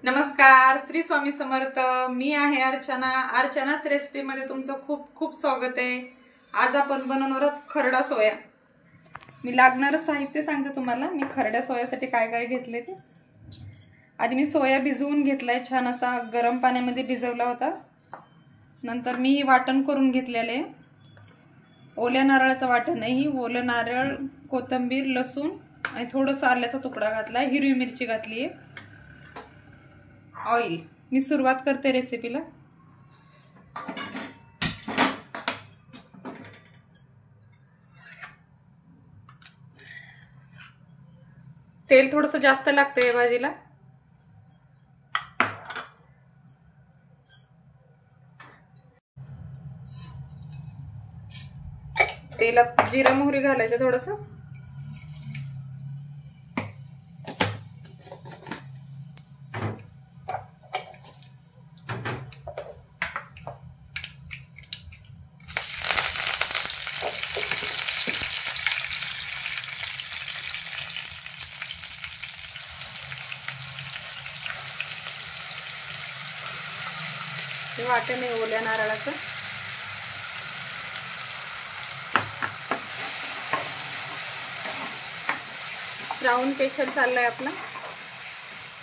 नमस्कार, श्री स्वामी समर्थ। मी आहे अर्चना। अर्चनाच रेसिपी मध्ये तुमचं खूप खूप स्वागत आहे। आज आपण बनवणार आहोत खरडा सोया। मी लागणारं साहित्य सांगते तुम्हाला। मी खरड्या सोयासाठी काय काय घेतले ते। आधी मी सोया भिजवून घेतलाय, छान असा गरम पाण्यामध्ये भिजवला होता। नंतर मी ही वाटण करून घेतलेले आहे। ओल्या नारळाचं वाटण आहे। ही ओलं नारळ, कोथिंबीर, लसूण आणि थोडंसं आल्याचा तुकडा घातलाय, हिरवी मिरची घातली आहे, ऑइल। मी सुरुवात करते रेसिपीला। तेल थोडंसं जास्त लागतं या भाजीला। तेलात जिरा मोहरी घालायचं थोडंसं। वाटण आहे ओल्या नारळाचं। श्रावण स्पेशल चाललाय आपला।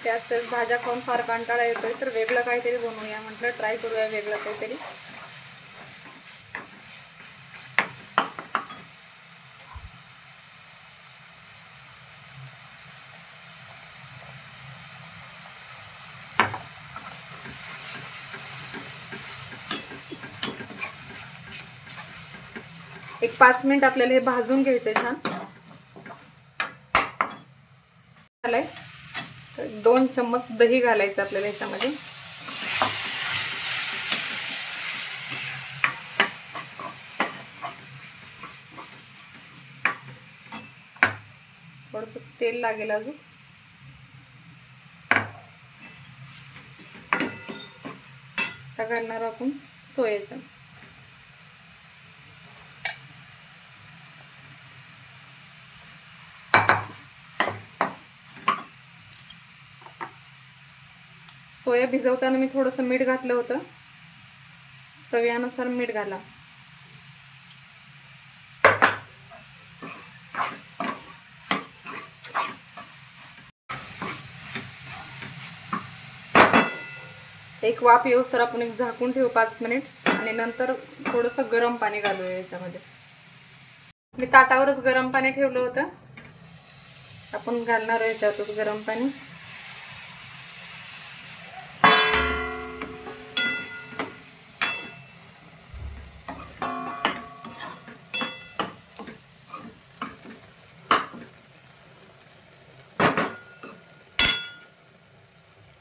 त्याच भाज्या खाऊन फार कंटाळा येतोय, तर वेगळं काहीतरी बनवूया म्हटलं, ट्राय करूया वेगळं काहीतरी। एक 5 मिनिट आपल्याला हे भाजून घ्यायचं छान। झालंय। 2 चम्मच दही घालायचं आपल्याला याच्यामध्ये। थोडंसं तेल लागेल अजून। आता घालणार आपण सोयाचं। सोया भिजवताना मी थोडंसं मीठ घातलं होतं, चवीनुसार मीठ घाला। एक वाफ येऊस तर आपण एक झाकून ठेवू 5 मिनिट आणि नंतर थोडंसं गरम पाणी घालूया याच्यामध्ये। मी ताटावरच गरम पाणी ठेवलं होतं, आपण घालणार आहे याच्यातच गरम पाणी।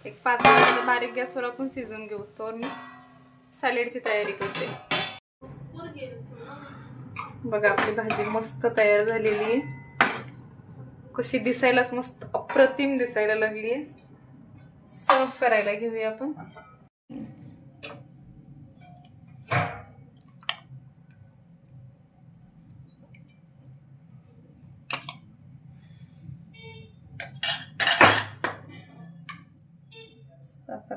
एक 5 मिनिट बारीक गॅसवर आपण शिजवून घेऊ। तर मी सॅलेडची तयारी करते। बघा आपली भाजी मस्त तयार झालेली आहे। कशी दिसायलाच मस्त अप्रतिम दिसायला लागली आहे। सर्व करायला घेऊया आपण। असा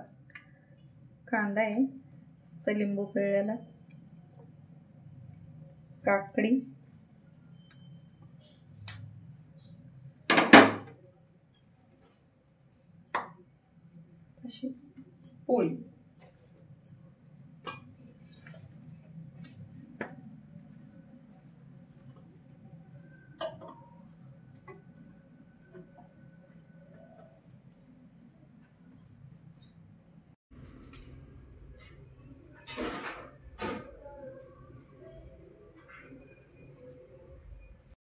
कांदा आहे, लिंबू पिळलेला, काकडी, अशी पोळी।